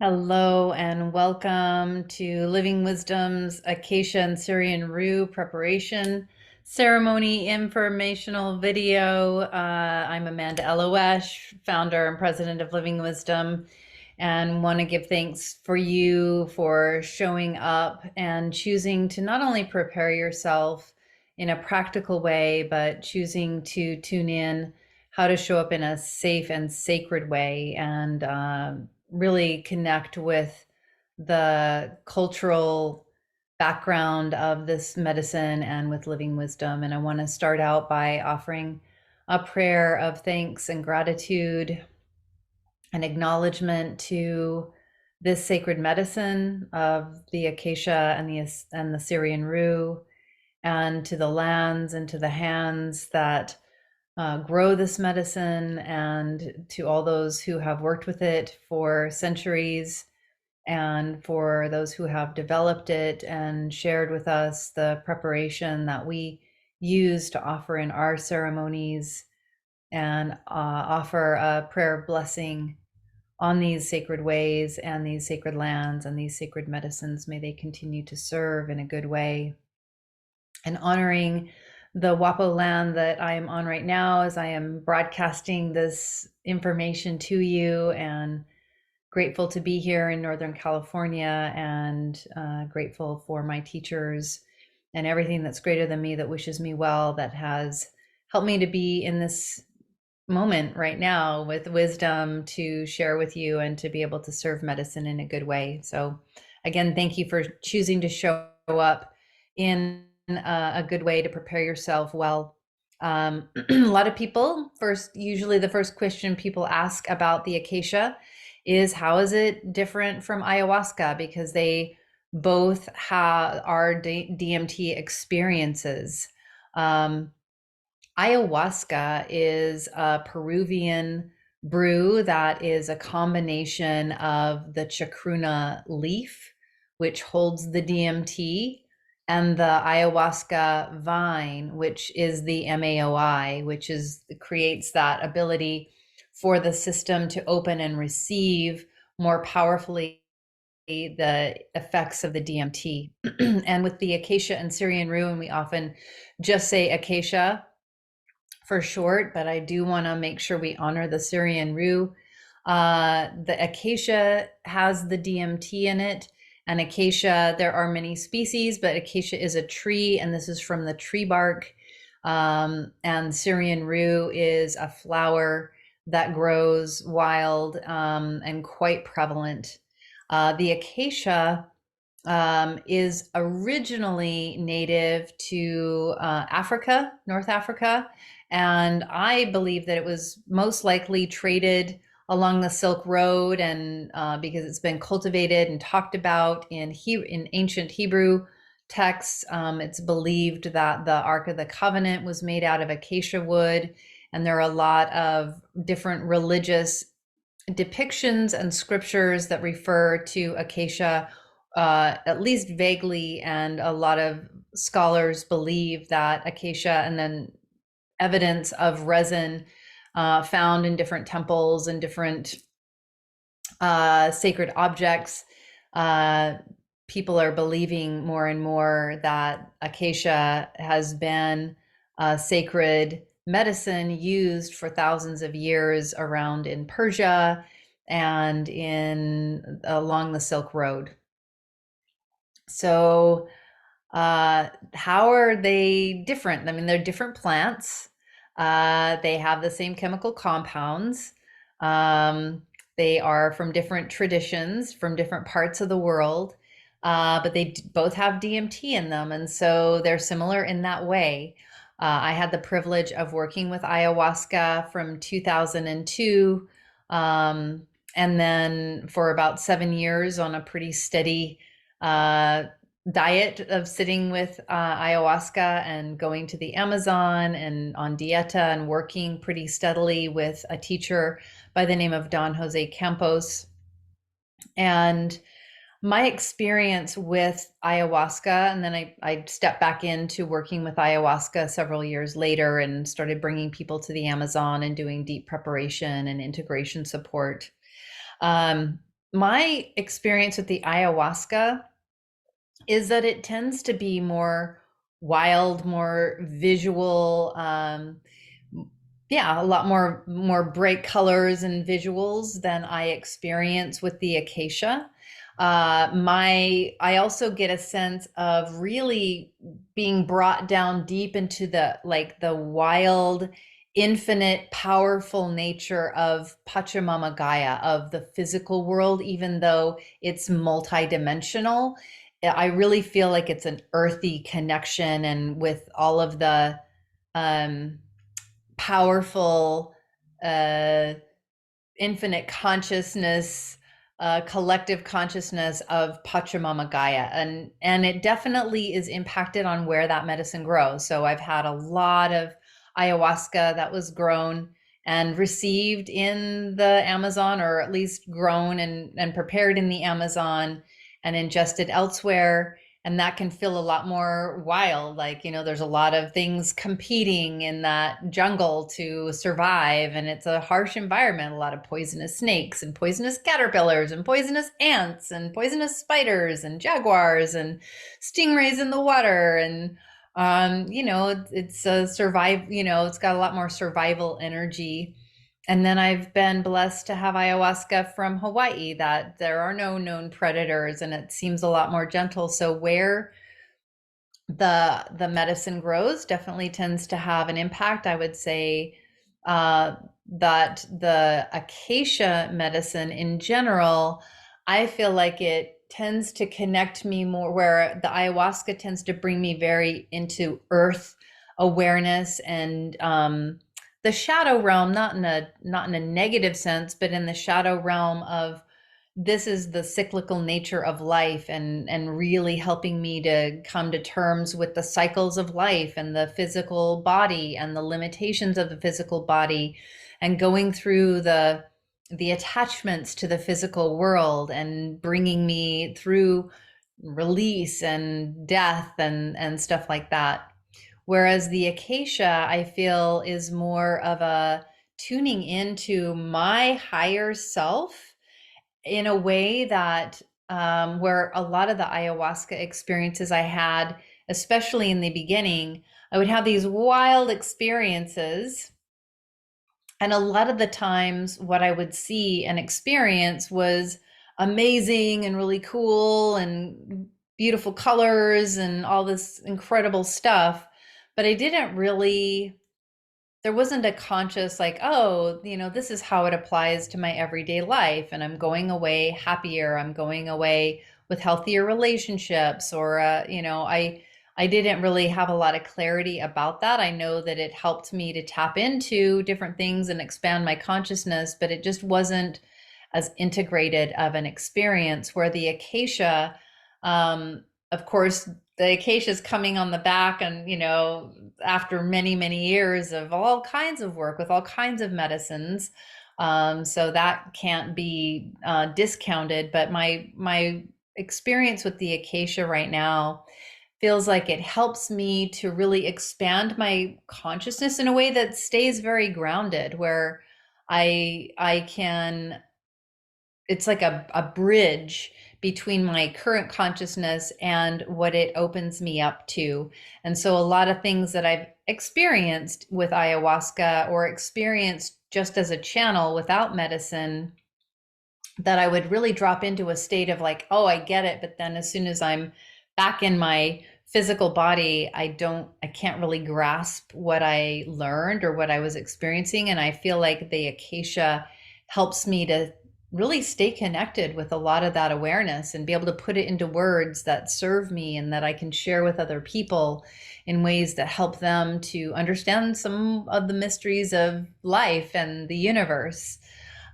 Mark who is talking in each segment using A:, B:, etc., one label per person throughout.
A: Hello and welcome to Living Wisdom's Acacia and Syrian Rue preparation ceremony informational video. I'm Amanda Eloesh, founder and president of Living Wisdom, and want to give thanks for you for showing up and choosing to not only prepare yourself in a practical way, but choosing to tune in how to show up in a safe and sacred way and really connect with the cultural background of this medicine and with living wisdom. And I want to start out by offering a prayer of thanks and gratitude and acknowledgement to this sacred medicine of the Acacia and the Syrian Rue, and to the lands and to the hands that grow this medicine, and to all those who have worked with it for centuries, and for those who have developed it and shared with us the preparation that we use to offer in our ceremonies, and offer a prayer of blessing on these sacred ways and these sacred lands and these sacred medicines. May they continue to serve in a good way, and honoring the Wapo land that I am on right now as I am broadcasting this information to you, and grateful to be here in Northern California, and grateful for my teachers and everything that's greater than me, that wishes me well, that has helped me to be in this moment right now with wisdom to share with you and to be able to serve medicine in a good way. So again, thank you for choosing to show up in a good way to prepare yourself well. A lot of people usually the first question people ask about the acacia is, how is it different from ayahuasca? Because they both are DMT experiences. Ayahuasca is a Peruvian brew that is a combination of the chacruna leaf, which holds the DMT, and the ayahuasca vine, which is the MAOI, which creates that ability for the system to open and receive more powerfully the effects of the DMT. And with the Acacia and Syrian Rue, and we often just say Acacia for short, but I do want to make sure we honor the Syrian Rue. The Acacia has the DMT in it, and Acacia, there are many species, but Acacia is a tree, and this is from the tree bark. And Syrian Rue is a flower that grows wild and quite prevalent. The Acacia is originally native to Africa, North Africa, and I believe that it was most likely traded along the Silk Road, and because it's been cultivated and talked about in ancient Hebrew texts. It's believed that the Ark of the Covenant was made out of acacia wood, and there are a lot of different religious depictions and scriptures that refer to acacia, at least vaguely, and a lot of scholars believe that acacia, and then evidence of resin found in different temples and different sacred objects. People are believing more and more that acacia has been a sacred medicine used for thousands of years around in Persia and along the Silk Road. So how are they different? I mean, they're different plants. They have the same chemical compounds. They are from different traditions, from different parts of the world, but they both have DMT in them. And so they're similar in that way. I had the privilege of working with ayahuasca from 2002, and then for about 7 years on a pretty steady diet of sitting with ayahuasca and going to the Amazon and on dieta and working pretty steadily with a teacher by the name of Don Jose Campos. And my experience with ayahuasca, and then I stepped back into working with ayahuasca several years later and started bringing people to the Amazon and doing deep preparation and integration support. My experience with the ayahuasca is that it tends to be more wild, more visual, yeah, a lot more bright colors and visuals than I experience with the acacia. I also get a sense of really being brought down deep into the wild, infinite, powerful nature of Pachamama Gaia, of the physical world, even though it's multidimensional. I really feel like it's an earthy connection, and with all of the um, powerful uh, infinite consciousness, collective consciousness of Pachamama Gaia, and it definitely is impacted on where that medicine grows. So I've had a lot of ayahuasca that was grown and received in the Amazon, or at least grown and prepared in the Amazon and ingested elsewhere. And that can feel a lot more wild. Like, there's a lot of things competing in that jungle to survive. And it's a harsh environment, a lot of poisonous snakes and poisonous caterpillars and poisonous ants and poisonous spiders and jaguars and stingrays in the water. And, it's a it's got a lot more survival energy. And then I've been blessed to have ayahuasca from Hawaii, that there are no known predators and it seems a lot more gentle. So where the medicine grows definitely tends to have an impact. I would say that the acacia medicine in general, I feel like it tends to connect me more, where the ayahuasca tends to bring me very into earth awareness and the shadow realm, not in a negative sense, but in the shadow realm of this is the cyclical nature of life, and really helping me to come to terms with the cycles of life and the physical body and the limitations of the physical body, and going through the attachments to the physical world and bringing me through release and death and stuff like that. Whereas the acacia, I feel, is more of a tuning into my higher self in a way that where a lot of the ayahuasca experiences I had, especially in the beginning, I would have these wild experiences. And a lot of the times, what I would see and experience was amazing and really cool and beautiful colors and all this incredible stuff. But I didn't really there wasn't a conscious, like, oh, this is how it applies to my everyday life, and I'm going away happier, I'm going away with healthier relationships, or I didn't really have a lot of clarity about that. I know that it helped me to tap into different things and expand my consciousness, but it just wasn't as integrated of an experience. Where the acacia, of course, the acacia is coming on the back, and after many, many years of all kinds of work with all kinds of medicines. So that can't be discounted. But my experience with the acacia right now feels like it helps me to really expand my consciousness in a way that stays very grounded, where I can it's like a bridge between my current consciousness and what it opens me up to. And so a lot of things that I've experienced with ayahuasca, or experienced just as a channel without medicine, that I would really drop into a state of like, oh, I get it. But then as soon as I'm back in my physical body, I can't really grasp what I learned or what I was experiencing. And I feel like the acacia helps me to really stay connected with a lot of that awareness and be able to put it into words that serve me and that I can share with other people in ways that help them to understand some of the mysteries of life and the universe.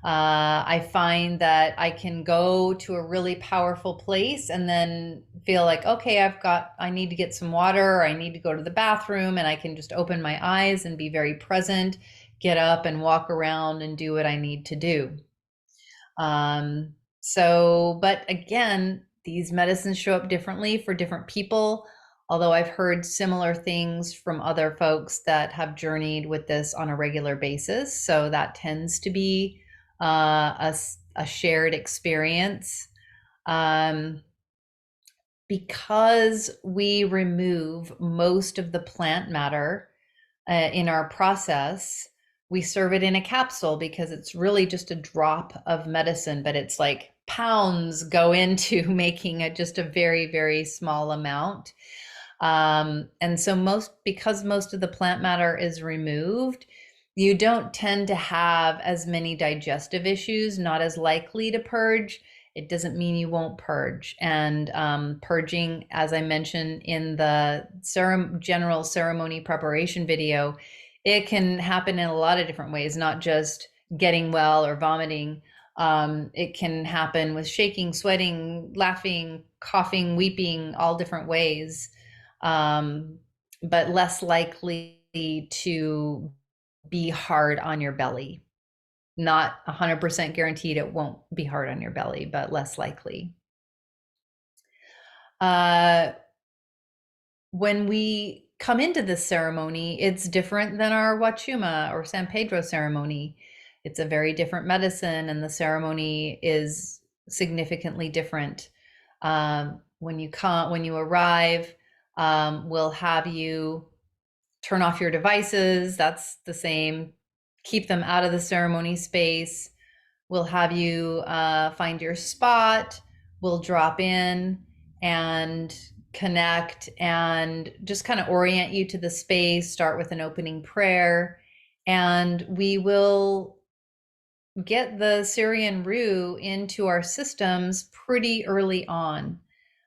A: I find that I can go to a really powerful place and then feel like, okay, I need to get some water, or I need to go to the bathroom, and I can just open my eyes and be very present, get up and walk around and do what I need to do. But again, these medicines show up differently for different people. Although I've heard similar things from other folks that have journeyed with this on a regular basis. So that tends to be a shared experience. Because we remove most of the plant matter in our process, we serve it in a capsule because it's really just a drop of medicine, but it's like pounds go into making it just a very, very small amount. And so because most of the plant matter is removed, you don't tend to have as many digestive issues, not as likely to purge. It doesn't mean you won't purge. And purging, as I mentioned in the general ceremony preparation video, it can happen in a lot of different ways, not just getting well or vomiting. It can happen with shaking, sweating, laughing, coughing, weeping, all different ways, but less likely to be hard on your belly. Not 100% guaranteed it won't be hard on your belly, but less likely. When we come into this ceremony, it's different than our Wachuma or San Pedro ceremony. It's a very different medicine, and the ceremony is significantly different. When you arrive, we'll have you turn off your devices. That's the same. Keep them out of the ceremony space. We'll have you find your spot. We'll drop in and connect and just kind of orient you to the space, start with an opening prayer, and we will get the Syrian Rue into our systems pretty early on.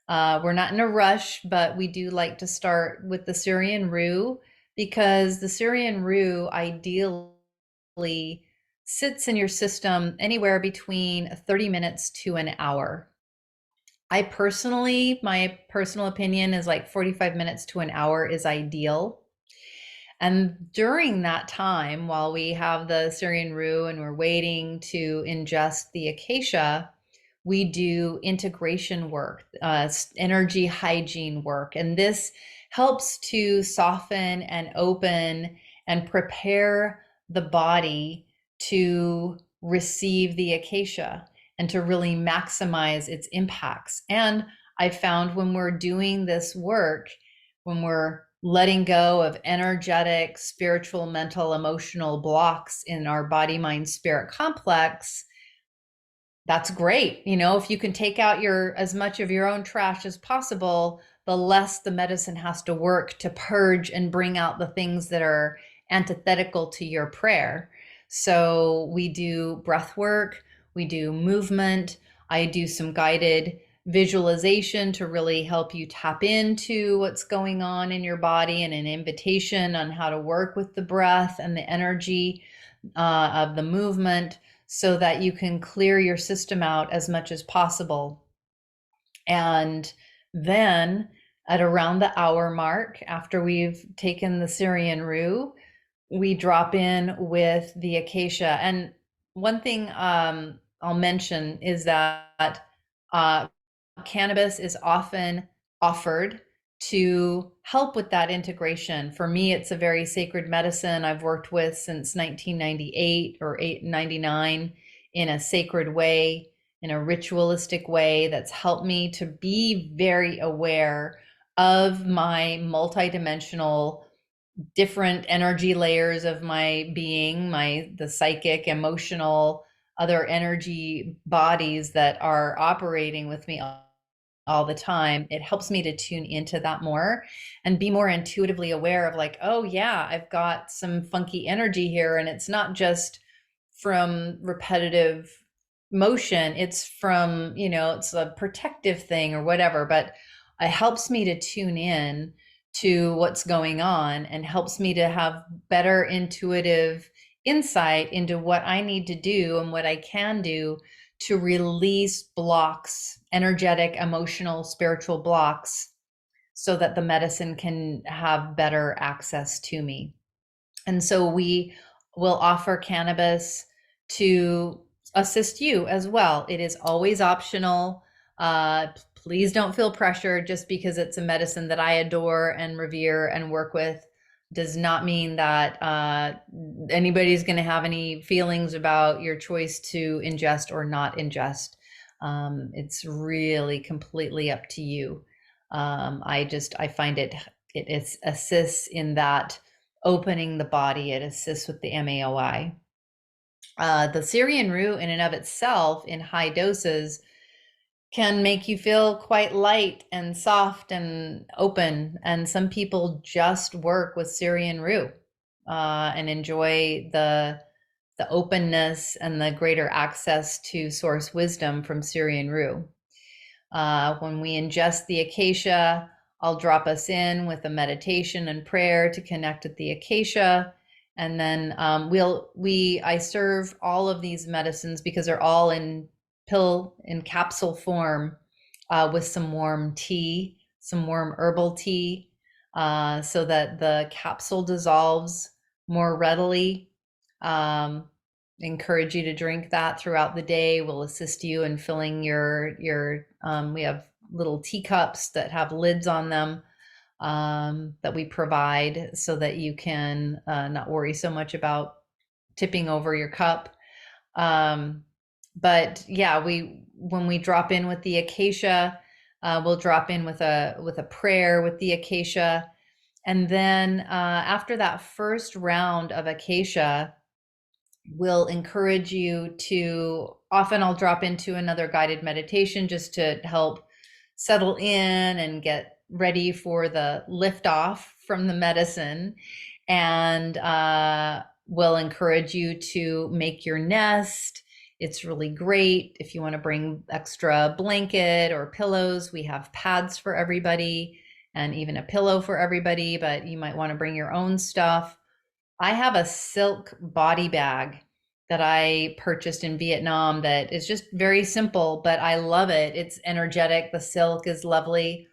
A: We're not in a rush, but we do like to start with the Syrian Rue because the Syrian Rue ideally sits in your system anywhere between 30 minutes to an hour. My personal opinion is like 45 minutes to an hour is ideal. And during that time, while we have the Syrian Rue and we're waiting to ingest the Acacia, we do integration work, energy hygiene work. And this helps to soften and open and prepare the body to receive the Acacia and to really maximize its impacts. And I found when we're doing this work, when we're letting go of energetic, spiritual, mental, emotional blocks in our body, mind, spirit complex, that's great. If you can take out as much of your own trash as possible, the less the medicine has to work to purge and bring out the things that are antithetical to your prayer. So we do breath work, we do movement. I do some guided visualization to really help you tap into what's going on in your body, and an invitation on how to work with the breath and the energy of the movement, so that you can clear your system out as much as possible. And then at around the hour mark, after we've taken the Syrian Rue, we drop in with the Acacia. And one thing I'll mention is that cannabis is often offered to help with that integration. For me, it's a very sacred medicine I've worked with since 1998 or 99 in a sacred way, in a ritualistic way that's helped me to be very aware of my multidimensional different energy layers of my being, the psychic, emotional, other energy bodies that are operating with me all the time. It helps me to tune into that more and be more intuitively aware of like, oh yeah, I've got some funky energy here. And it's not just from repetitive motion. It's from, it's a protective thing or whatever, but it helps me to tune in to what's going on and helps me to have better intuitive insight into what I need to do and what I can do to release blocks, energetic, emotional, spiritual blocks, so that the medicine can have better access to me. And so we will offer cannabis to assist you as well. It is always optional. Please don't feel pressured just because it's a medicine that I adore and revere and work with. does not mean that anybody's going to have any feelings about your choice to ingest or not ingest. It's really completely up to you. I find it assists in that opening the body. It assists with the MAOI. The Syrian Rue in and of itself in high doses can make you feel quite light and soft and open. And some people just work with Syrian Rue and enjoy the openness and the greater access to source wisdom from Syrian Rue. When we ingest the acacia, I'll drop us in with a meditation and prayer to connect with the acacia. And then I serve all of these medicines because they're all in capsule form with some warm tea, some warm herbal tea, so that the capsule dissolves more readily. Encourage you to drink that throughout the day. Will assist you in filling your we have little teacups that have lids on them that we provide so that you can not worry so much about tipping over your cup. But yeah, when we drop in with the acacia, we'll drop in with a prayer with the acacia. And then after that first round of acacia, we'll encourage you to, often I'll drop into another guided meditation just to help settle in and get ready for the lift off from the medicine. And we'll encourage you to make your nest. It's really great if you want to bring extra blanket or pillows. We have pads for everybody and even a pillow for everybody, but you might want to bring your own stuff. I have a silk body bag that I purchased in Vietnam that is just very simple, but I love it. It's energetic. The silk is lovely.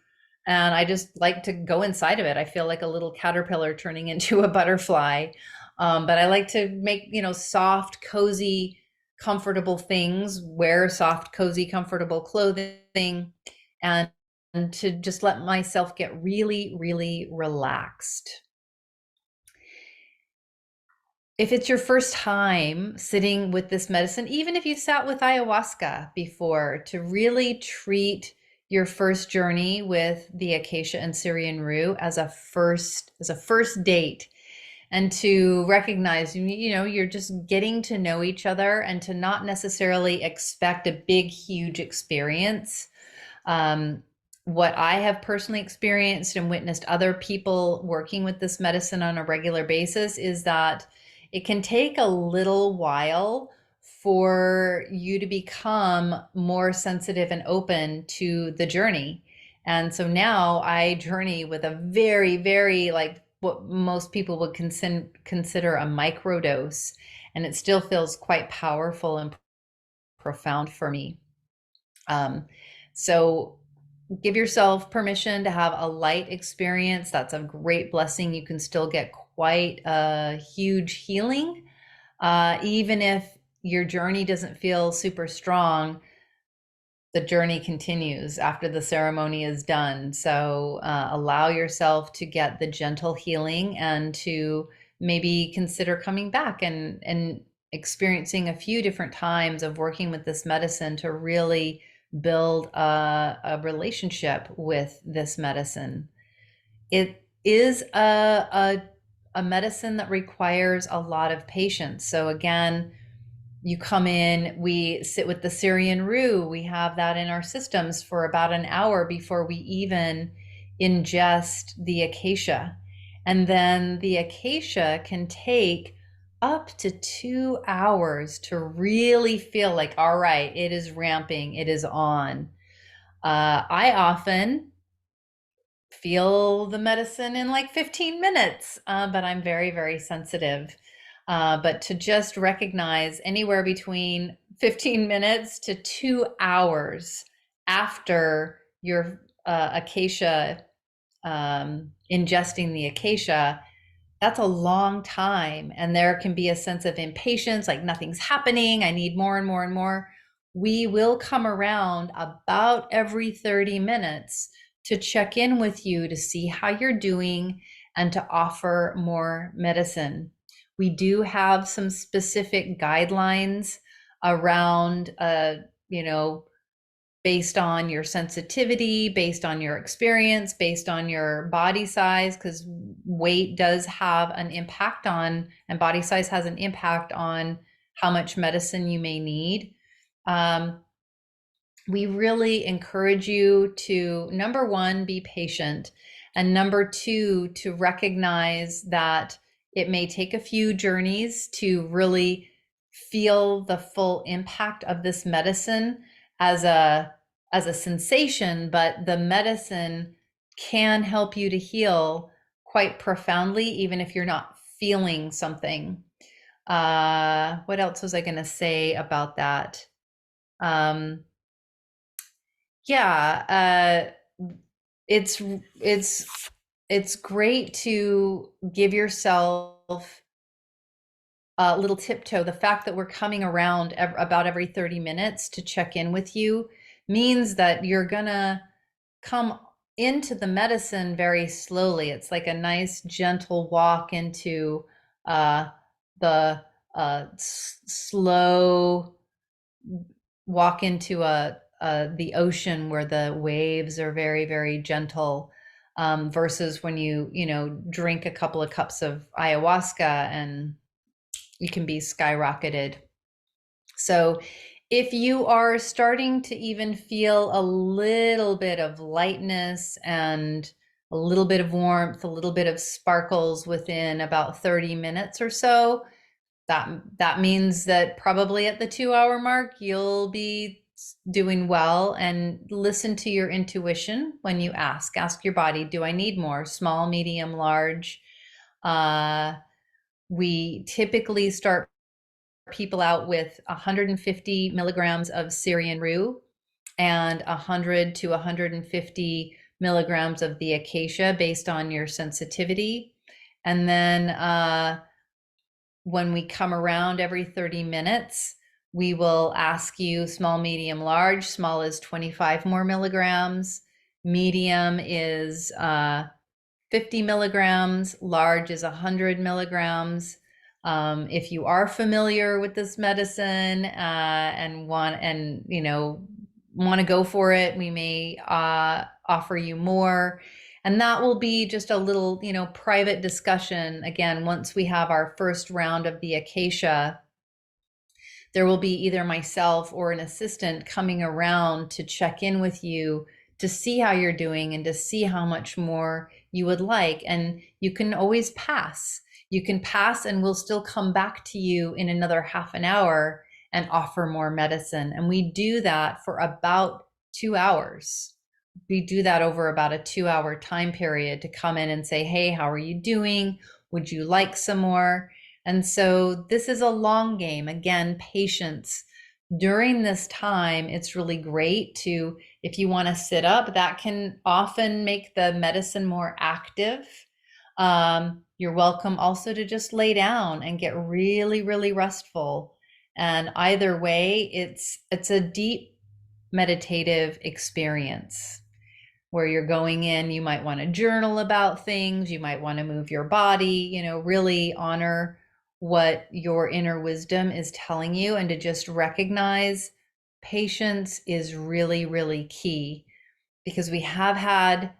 A: And I just like to go inside of it. I feel like a little caterpillar turning into a butterfly. But I like to make, soft, cozy, comfortable things, wear soft, cozy, comfortable clothing, and to just let myself get really, really relaxed. If it's your first time sitting with this medicine, even if you sat with ayahuasca before, to really treat your first journey with the Acacia and Syrian Rue as a first date, and to recognize, you're just getting to know each other and to not necessarily expect a big, huge experience. What I have personally experienced and witnessed other people working with this medicine on a regular basis is that it can take a little while for you to become more sensitive and open to the journey. And so now I journey with a very, very, like what most people would consider a microdose, and it still feels quite powerful and profound for me. So give yourself permission to have a light experience. That's a great blessing. You can still get quite a huge healing. Even if your journey doesn't feel super strong, the journey continues after the ceremony is done. So allow yourself to get the gentle healing and to maybe consider coming back and experiencing a few different times of working with this medicine to really build a relationship with this medicine. It is a medicine that requires a lot of patience. So again, you come in, we sit with the Syrian Rue. We have that in our systems for about an hour before we even ingest the acacia. And then the acacia can take up to 2 hours to really feel like, all right, it is ramping, it is on. I often feel the medicine in like 15 minutes, but I'm very, very sensitive. But to just recognize anywhere between 15 minutes to 2 hours after your acacia, ingesting the acacia, that's a long time. And there can be a sense of impatience, like nothing's happening. I need more and more and more. We will come around about every 30 minutes to check in with you to see how you're doing and to offer more medicine. We do have some specific guidelines around, you know, based on your sensitivity, based on your experience, based on your body size, because weight does have an impact on, and body size has an impact on how much medicine you may need. We really encourage you to, number one, be patient, and number two, to recognize that it may take a few journeys to really feel the full impact of this medicine as a sensation, but the medicine can help you to heal quite profoundly, even if you're not feeling something. What else was I going to say about that? Yeah, it's it's great to give yourself a little tiptoe. The fact that we're coming around about every 30 minutes to check in with you means that you're gonna come into the medicine very slowly. It's like a nice gentle walk into the slow walk into the ocean where the waves are very, very gentle, versus when you know, drink a couple of cups of ayahuasca and you can be skyrocketed. So if you are starting to even feel a little bit of lightness and a little bit of warmth, a little bit of sparkles within about 30 minutes or so, that means that probably at the 2-hour mark, you'll be doing well. And listen to your intuition when you ask your body, do I need more? Small, medium, large? We typically start people out with 150 milligrams of Syrian Rue and 100 to 150 milligrams of the Acacia based on your sensitivity. And then when we come around every 30 minutes, we will ask you small, medium, large. Small is 25 more milligrams. Medium is 50 milligrams. Large is 100 milligrams. If you are familiar with this medicine and want to go for it, we may offer you more. And that will be just a little, private discussion. Again, once we have our first round of the Acacia, there will be either myself or an assistant coming around to check in with you to see how you're doing and to see how much more you would like. And you can always pass. You can pass and we'll still come back to you in another half an hour and offer more medicine. And we do that for about 2 hours. We do that over about a 2-hour time period to come in and say, hey, how are you doing? Would you like some more? And so this is a long game. Again, patience. During this time, it's really great to, if you want to sit up, that can often make the medicine more active. You're welcome also to just lay down and get really, really restful. And either way, it's a deep meditative experience where you're going in. You might want to journal about things. You might want to move your body, really honor what your inner wisdom is telling you, and to just recognize patience is really, really key, because we have had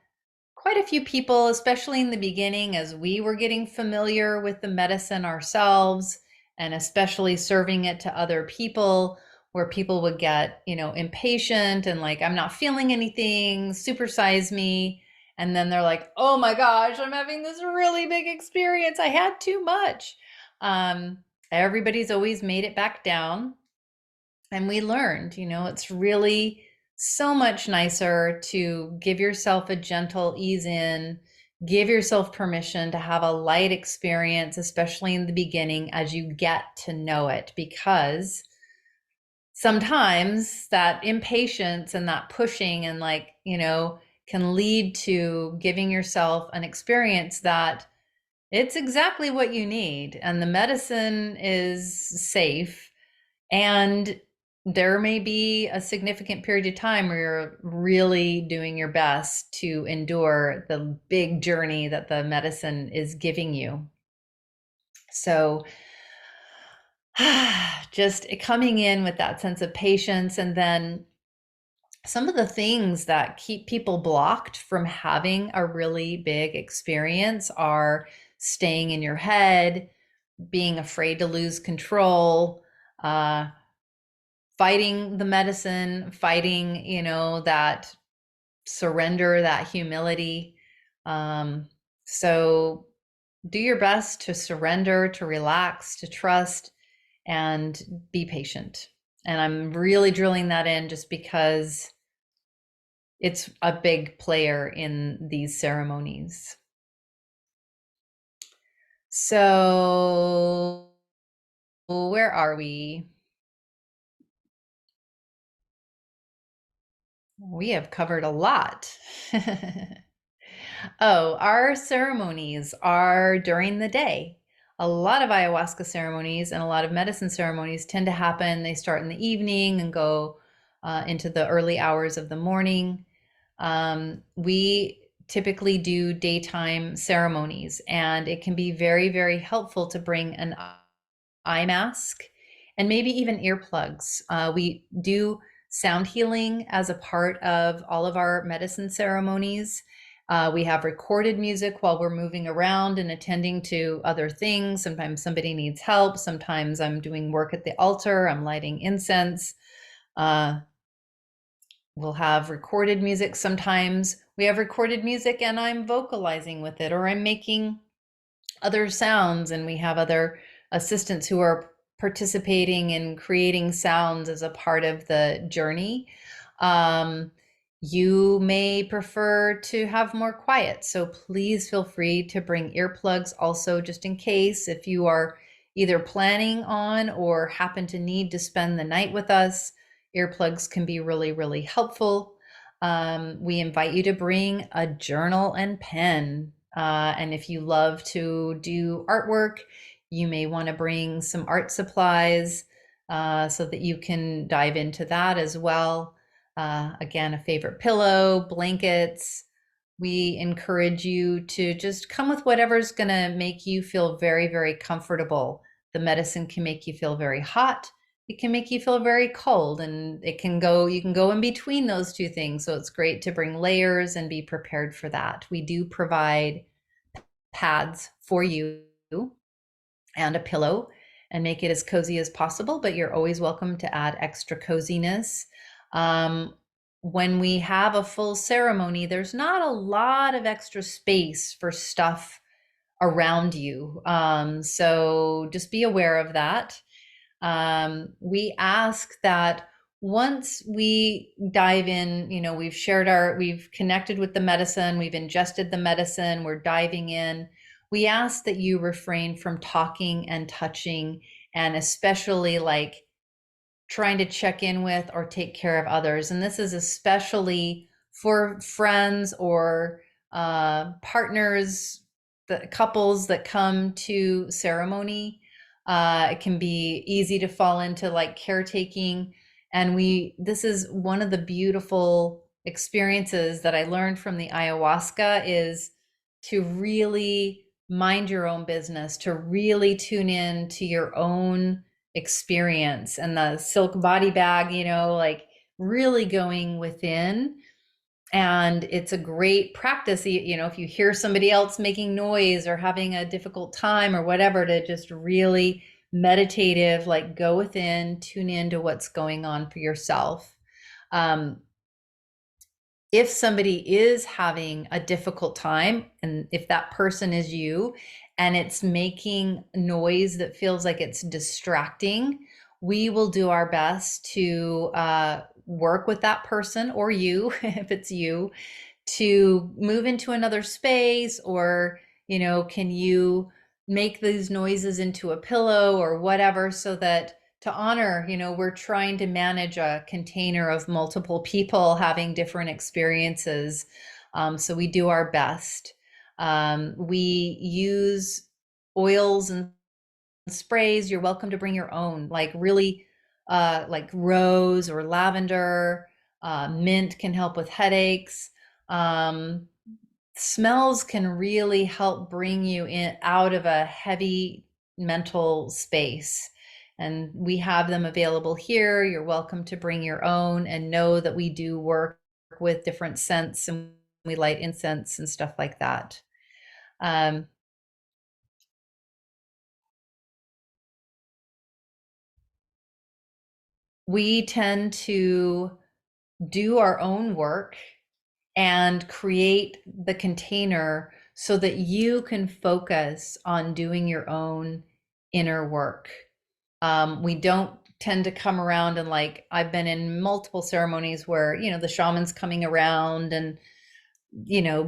A: quite a few people, especially in the beginning, as we were getting familiar with the medicine ourselves, and especially serving it to other people, where people would get, impatient and like, I'm not feeling anything, supersize me. And then they're like, oh my gosh, I'm having this really big experience. I had too much. Everybody's always made it back down. And we learned, it's really so much nicer to give yourself a gentle ease in, give yourself permission to have a light experience, especially in the beginning as you get to know it, because sometimes that impatience and that pushing and can lead to giving yourself an experience that it's exactly what you need and the medicine is safe and there may be a significant period of time where you're really doing your best to endure the big journey that the medicine is giving you. So just coming in with that sense of patience. And then some of the things that keep people blocked from having a really big experience are staying in your head, being afraid to lose control, fighting the medicine, fighting, that surrender, that humility. So do your best to surrender, to relax, to trust, and be patient. And I'm really drilling that in just because it's a big player in these ceremonies. So where are we? We have covered a lot. Oh, our ceremonies are during the day. A lot of ayahuasca ceremonies and a lot of medicine ceremonies tend to happen. They start in the evening and go into the early hours of the morning. We typically do daytime ceremonies, and it can be very, very helpful to bring an eye mask and maybe even earplugs. We do sound healing as a part of all of our medicine ceremonies. We have recorded music while we're moving around and attending to other things. Sometimes somebody needs help. Sometimes I'm doing work at the altar. I'm lighting incense. We'll have recorded music. Sometimes we have recorded music and I'm vocalizing with it, or I'm making other sounds, and we have other assistants who are participating in creating sounds as a part of the journey. You may prefer to have more quiet, so please feel free to bring earplugs also, just in case, if you are either planning on or happen to need to spend the night with us. Earplugs can be really, really helpful. We invite you to bring a journal and pen. And if you love to do artwork, you may want to bring some art supplies so that you can dive into that as well. Again, a favorite pillow, blankets. We encourage you to just come with whatever's going to make you feel very, very comfortable. The medicine can make you feel very hot. It can make you feel very cold, and you can go in between those two things. So it's great to bring layers and be prepared for that. We do provide pads for you and a pillow and make it as cozy as possible, but you're always welcome to add extra coziness. When we have a full ceremony, there's not a lot of extra space for stuff around you. So just be aware of that. We ask that once we dive in, we've connected with the medicine, we've ingested the medicine, we're diving in. We ask that you refrain from talking and touching, and especially like trying to check in with or take care of others. And this is especially for friends or partners, the couples that come to ceremony. It can be easy to fall into like caretaking. And this is one of the beautiful experiences that I learned from the ayahuasca, is to really mind your own business, to really tune in to your own experience. And the silk body bag, like really going within. And it's a great practice, if you hear somebody else making noise or having a difficult time or whatever, to just really meditative, like go within, tune into what's going on for yourself. If somebody is having a difficult time, and if that person is you, and it's making noise that feels like it's distracting, we will do our best to work with that person, or you, if it's you, to move into another space, or, can you make these noises into a pillow or whatever, so that to honor, we're trying to manage a container of multiple people having different experiences. So we do our best. We use oils and sprays. You're welcome to bring your own, like really like rose or lavender. Mint can help with headaches. Smells can really help bring you in out of a heavy mental space. And we have them available here. You're welcome to bring your own, and know that we do work with different scents, and we light incense and stuff like that. Um, we tend to do our own work and create the container so that you can focus on doing your own inner work. We don't tend to come around and, like, I've been in multiple ceremonies where, the shaman's coming around and,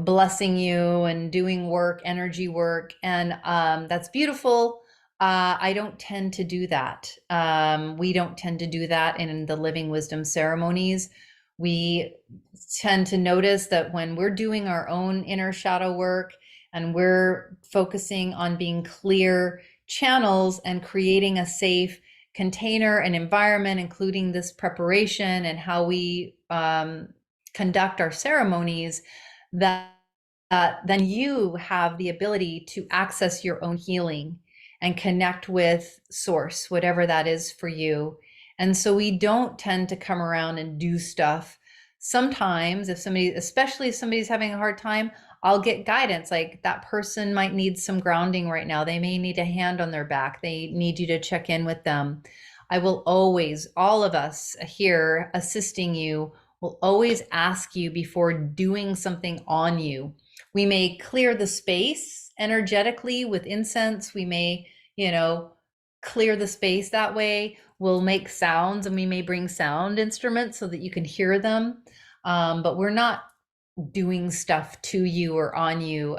A: blessing you and doing work, energy work. And that's beautiful. I don't tend to do that. We don't tend to do that in the living wisdom ceremonies. We tend to notice that when we're doing our own inner shadow work and we're focusing on being clear channels and creating a safe container and environment, including this preparation and how we conduct our ceremonies, that then you have the ability to access your own healing and connect with source, whatever that is for you. And so we don't tend to come around and do stuff. Sometimes if somebody, especially if somebody's having a hard time, I'll get guidance, like that person might need some grounding right now. They may need a hand on their back. They need you to check in with them. I will always, all of us here assisting you, will always ask you before doing something on you. We may clear the space energetically with incense. We may, clear the space that way. We'll make sounds, and we may bring sound instruments so that you can hear them. But we're not doing stuff to you or on you.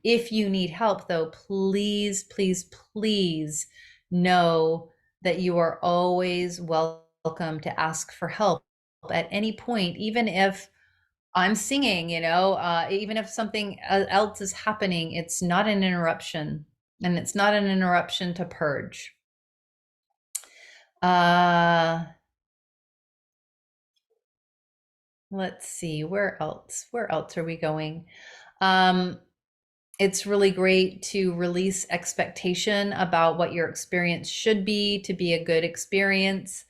A: If you need help, though, please, please, please know that you are always welcome to ask for help at any point, even if I'm singing, even if something else is happening. It's not an interruption, and it's not an interruption to purge. Let's see, where else are we going? It's really great to release expectation about what your experience should be to be a good experience.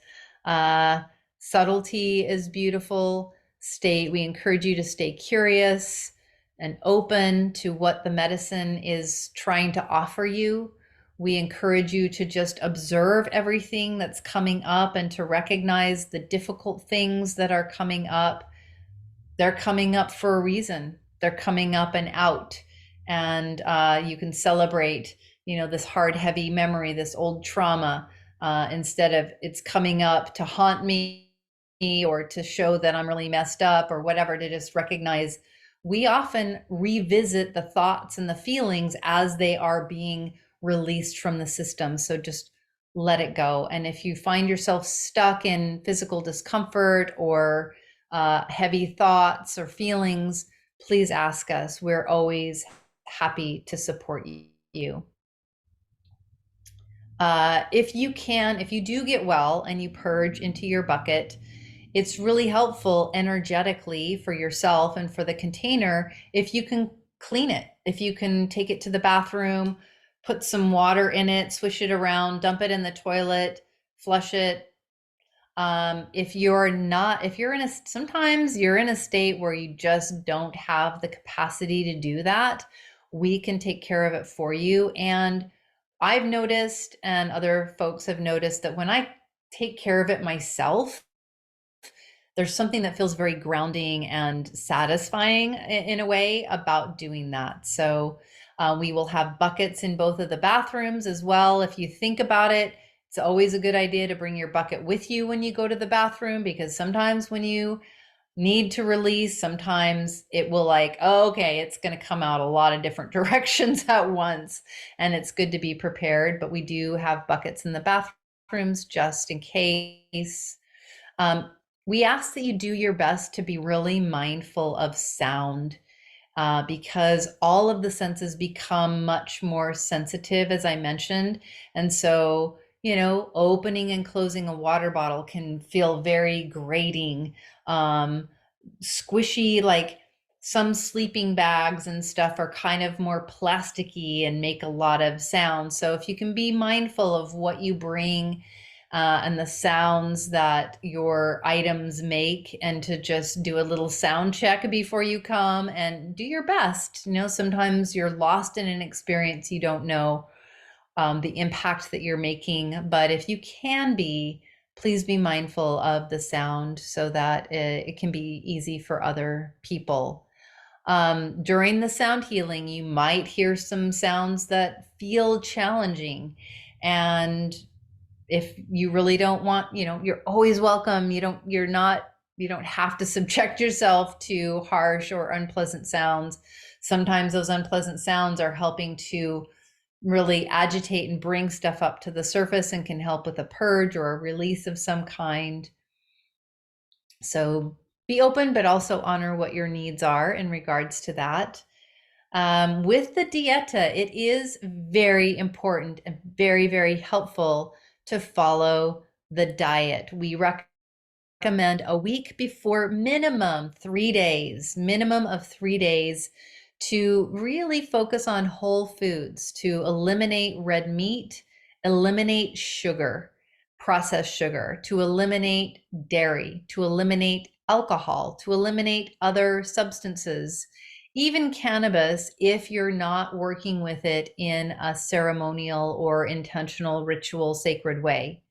A: Subtlety is beautiful. We encourage you to stay curious and open to what the medicine is trying to offer you. We encourage you to just observe everything that's coming up and to recognize the difficult things that are coming up. They're coming up for a reason. They're coming up and out. And you can celebrate, this hard, heavy memory, this old trauma, instead of it's coming up to haunt me or to show that I'm really messed up or whatever, to just recognize. We often revisit the thoughts and the feelings as they are being released from the system. So just let it go. And if you find yourself stuck in physical discomfort or heavy thoughts or feelings, please ask us. We're always happy to support you. If you do get well and you purge into your bucket, it's really helpful energetically for yourself and for the container if you can clean it. If you can take it to the bathroom, put some water in it, swish it around, dump it in the toilet, flush it. Sometimes you're in a state where you just don't have the capacity to do that. We can take care of it for you. And I've noticed, and other folks have noticed, that when I take care of it myself, there's something that feels very grounding and satisfying in a way about doing that. So we will have buckets in both of the bathrooms as well. If you think about it, it's always a good idea to bring your bucket with you when you go to the bathroom, because sometimes when you need to release, sometimes it will okay, it's going to come out a lot of different directions at once, and it's good to be prepared. But we do have buckets in the bathrooms just in case. We ask that you do your best to be really mindful of sound, because all of the senses become much more sensitive, as I mentioned. And so opening and closing a water bottle can feel very grating. Squishy, like some sleeping bags and stuff are kind of more plasticky and make a lot of sound. So if you can be mindful of what you bring and the sounds that your items make, and to just do a little sound check before you come and do your best. Sometimes you're lost in an experience, you don't know the impact that you're making, but if you can be, please be mindful of the sound so that it can be easy for other people. During the sound healing, you might hear some sounds that feel challenging. And if you really don't want, you're always welcome. You don't have to subject yourself to harsh or unpleasant sounds. Sometimes those unpleasant sounds are helping to really agitate and bring stuff up to the surface and can help with a purge or a release of some kind. So be open, but also honor what your needs are in regards to that. With the dieta, it is very important and very, very helpful to follow the diet. We recommend a week before, minimum of 3 days, to really focus on whole foods, to eliminate red meat, eliminate sugar, processed sugar, to eliminate dairy, to eliminate alcohol, to eliminate other substances, even cannabis, if you're not working with it in a ceremonial or intentional ritual sacred way.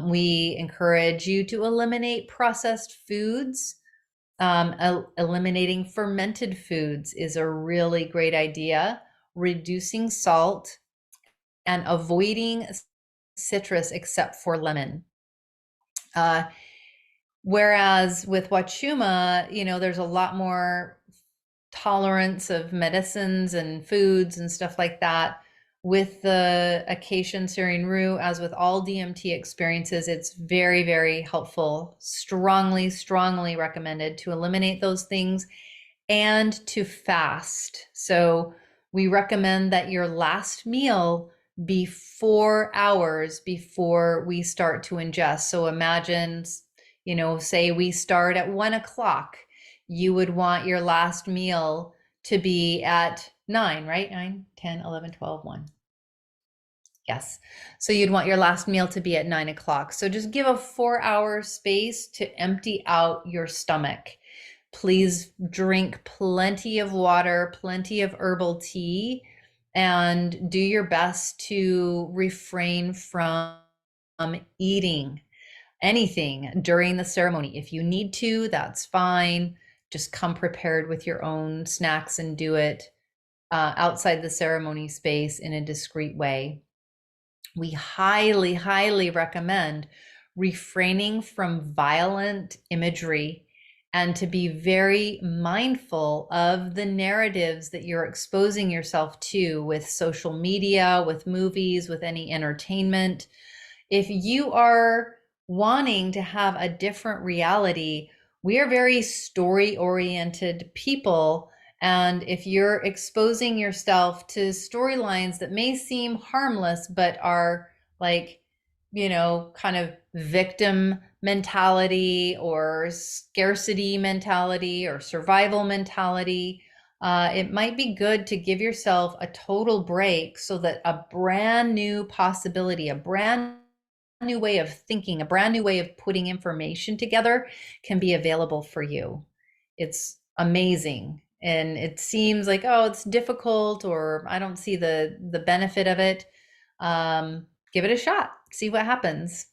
A: We encourage you to eliminate processed foods. Eliminating fermented foods is a really great idea. Reducing salt and avoiding citrus except for lemon. Whereas with Wachuma, there's a lot more tolerance of medicines and foods and stuff like that. With the Acacia and Syrian Rue, as with all DMT experiences, it's very, very helpful. Strongly, strongly recommended to eliminate those things and to fast. So we recommend that your last meal be 4 hours before we start to ingest. So imagine, say we start at 1 o'clock. You would want your last meal to be at 9, right? 9, 10, 11, 12, 1. Yes. So you'd want your last meal to be at 9 o'clock. So just give a 4-hour space to empty out your stomach. Please drink plenty of water, plenty of herbal tea, and do your best to refrain from eating anything during the ceremony. If you need to, that's fine. Just come prepared with your own snacks and do it outside the ceremony space in a discreet way. We highly, highly recommend refraining from violent imagery and to be very mindful of the narratives that you're exposing yourself to with social media, with movies, with any entertainment. If you are wanting to have a different reality, we are very story-oriented people. And if you're exposing yourself to storylines that may seem harmless, but are like, kind of victim mentality or scarcity mentality or survival mentality, it might be good to give yourself a total break so that a brand new possibility, a brand new way of thinking, a brand new way of putting information together can be available for you. It's amazing. And it seems like, oh, it's difficult, or I don't see the benefit of it. Give it a shot, see what happens.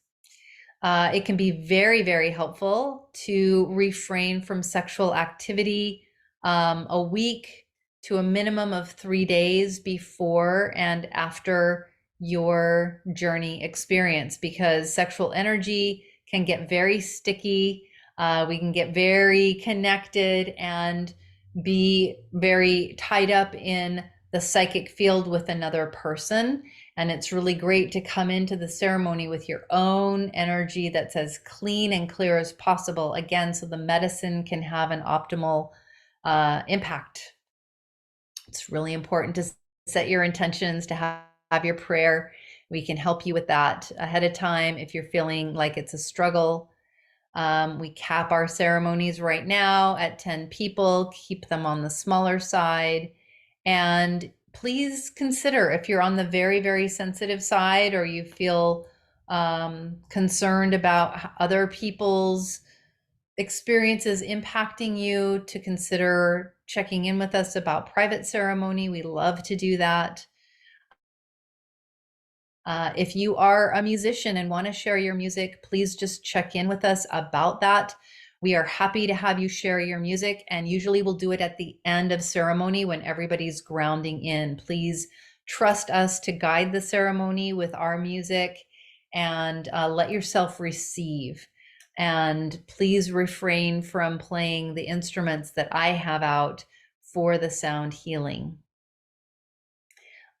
A: It can be very, very helpful to refrain from sexual activity a week to a minimum of 3 days before and after your journey experience, because sexual energy can get very sticky. We can get very connected and be very tied up in the psychic field with another person. And it's really great to come into the ceremony with your own energy that's as clean and clear as possible, again, so the medicine can have an optimal impact. It's really important to set your intentions, to have your prayer, We can help you with that ahead of time if you're feeling like it's a struggle. We cap our ceremonies right now at 10 people, keep them on the smaller side. And please consider if you're on the very, very sensitive side, or you feel concerned about other people's experiences impacting you, to consider checking in with us about private ceremony. We love to do that. If you are a musician and want to share your music, please just check in with us about that. We are happy to have you share your music, and usually we'll do it at the end of ceremony when everybody's grounding in. Please trust us to guide the ceremony with our music, and let yourself receive. And please refrain from playing the instruments that I have out for the sound healing.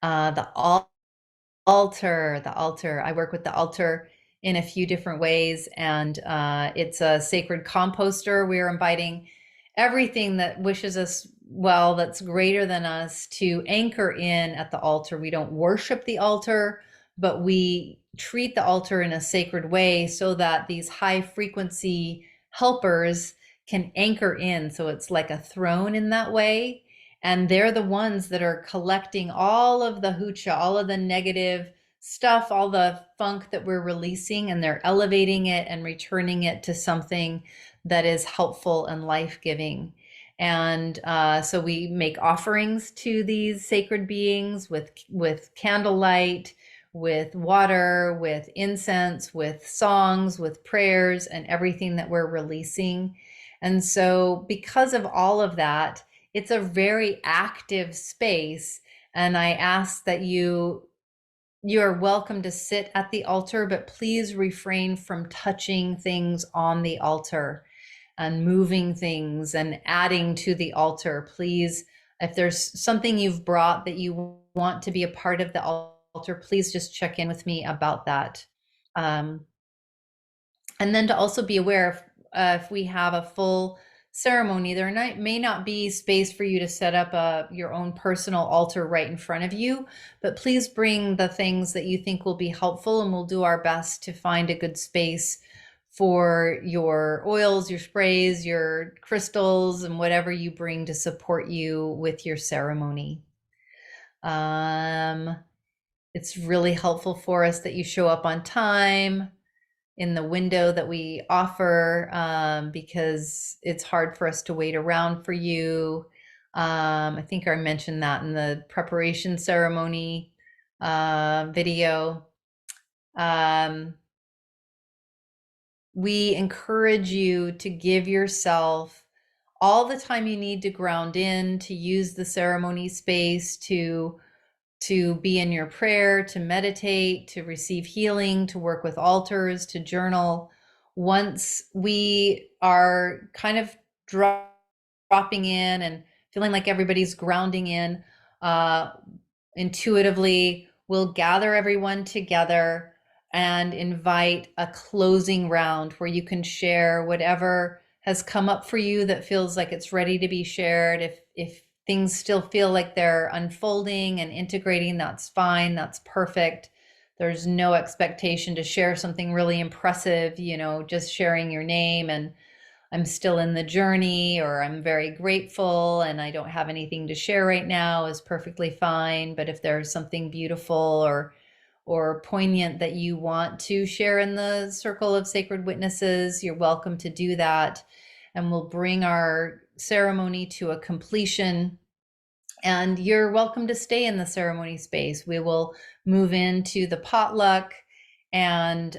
A: The altar. I work with the altar in a few different ways, and it's a sacred composter. We're inviting everything that wishes us well, that's greater than us, to anchor in at the altar. We don't worship the altar, but we treat the altar in a sacred way so that these high frequency helpers can anchor in. So it's like a throne in that way. And they're the ones that are collecting all of the hoocha, all of the negative stuff, all the funk that we're releasing, and they're elevating it and returning it to something that is helpful and life-giving. And so we make offerings to these sacred beings with candlelight, with water, with incense, with songs, with prayers, and everything that we're releasing. And so because of all of that, it's a very active space. And I ask that you are welcome to sit at the altar, but please refrain from touching things on the altar and moving things and adding to the altar. Please, if there's something you've brought that you want to be a part of the altar, please just check in with me about that. And then to also be aware, if we have a full ceremony, there may not be space for you to set up your own personal altar right in front of you, but please bring the things that you think will be helpful, and we'll do our best to find a good space for your oils, your sprays, your crystals, and whatever you bring to support you with your ceremony. It's really helpful for us that you show up on time in the window that we offer, because it's hard for us to wait around for you. I think I mentioned that in the preparation ceremony video. We encourage you to give yourself all the time you need to ground in, to use the ceremony space to be in your prayer, to meditate, to receive healing, to work with altars, to journal. Once we are kind of dropping in and feeling like everybody's grounding in, intuitively, we'll gather everyone together and invite a closing round where you can share whatever has come up for you that feels like it's ready to be shared. If things still feel like they're unfolding and integrating, that's fine, that's perfect. There's no expectation to share something really impressive, just sharing your name and I'm still in the journey, or I'm very grateful and I don't have anything to share right now is perfectly fine. But if there's something beautiful or poignant that you want to share in the circle of sacred witnesses, you're welcome to do that. And we'll bring our ceremony to a completion. And you're welcome to stay in the ceremony space. We will move into the potluck, and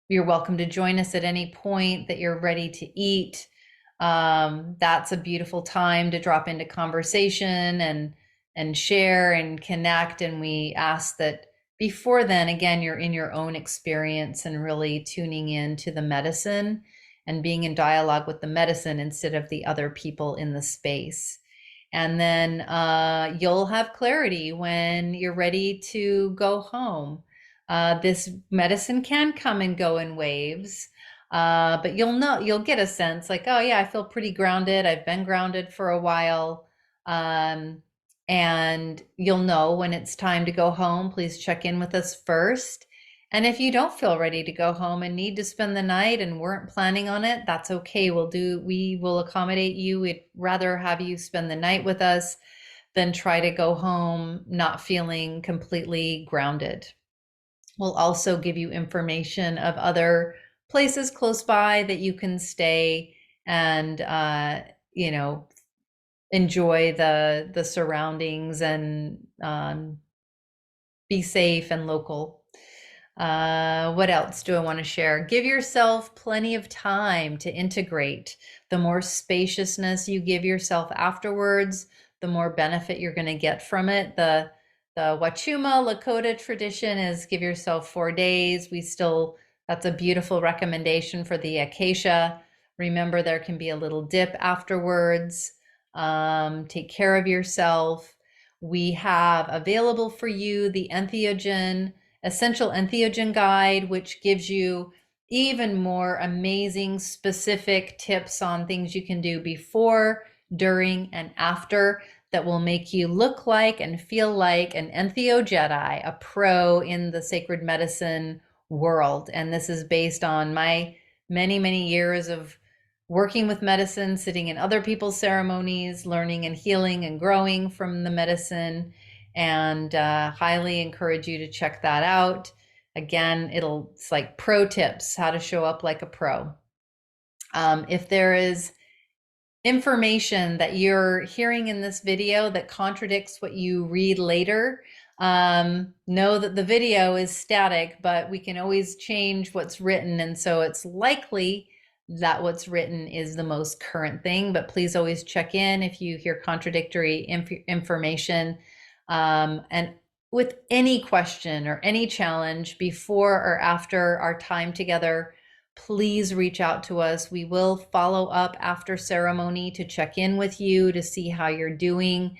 A: you're welcome to join us at any point that you're ready to eat. That's a beautiful time to drop into conversation and share and connect. And we ask that before then, again, you're in your own experience and really tuning in to the medicine and being in dialogue with the medicine instead of the other people in the space. And then you'll have clarity when you're ready to go home. This medicine can come and go in waves, but you'll get a sense like, oh yeah, I feel pretty grounded. I've been grounded for a while. and you'll know when it's time to go home. Please check in with us first. And if you don't feel ready to go home and need to spend the night and weren't planning on it, that's okay. We will accommodate you. We'd rather have you spend the night with us than try to go home not feeling completely grounded. We'll also give you information of other places close by that you can stay and enjoy the surroundings and be safe and local. What else do I want to share? Give yourself plenty of time to integrate. The more spaciousness you give yourself afterwards, the more benefit you're going to get from it. The Wachuma Lakota tradition is give yourself 4 days. That's a beautiful recommendation for the Acacia. Remember, there can be a little dip afterwards. Take care of yourself. We have available for you the Essential Entheogen Guide, which gives you even more amazing specific tips on things you can do before, during, and after that will make you look like and feel like an Entheo Jedi, a pro in the sacred medicine world. And this is based on my many, many years of working with medicine, sitting in other people's ceremonies, learning and healing and growing from the medicine, and highly encourage you to check that out. Again, it's like pro tips, how to show up like a pro. If there is information that you're hearing in this video that contradicts what you read later, know that the video is static, but we can always change what's written. And so it's likely that what's written is the most current thing, but please always check in if you hear contradictory information. And with any question or any challenge before or after our time together, please reach out to us. We will follow up after ceremony to check in with you to see how you're doing.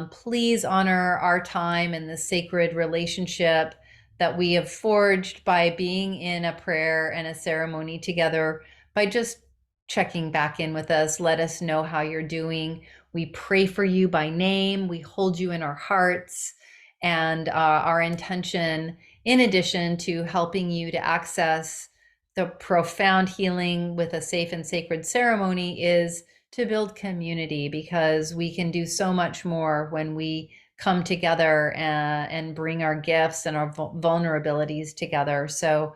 A: Please honor our time and the sacred relationship that we have forged by being in a prayer and a ceremony together, by just checking back in with us. Let us know how you're doing. We pray for you by name. We hold you in our hearts. And our intention, in addition to helping you to access the profound healing with a safe and sacred ceremony, is to build community, because we can do so much more when we come together and bring our gifts and our vulnerabilities together. So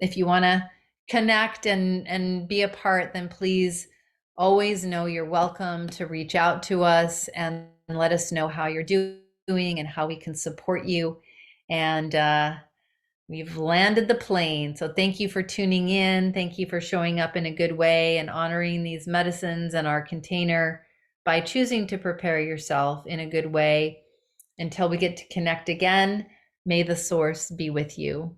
A: if you want to connect and be a part, then please always know you're welcome to reach out to us and let us know how you're doing and how we can support you. And we've landed the plane. So thank you for tuning in. Thank you for showing up in a good way and honoring these medicines and our container by choosing to prepare yourself in a good way. Until we get to connect again, may the source be with you.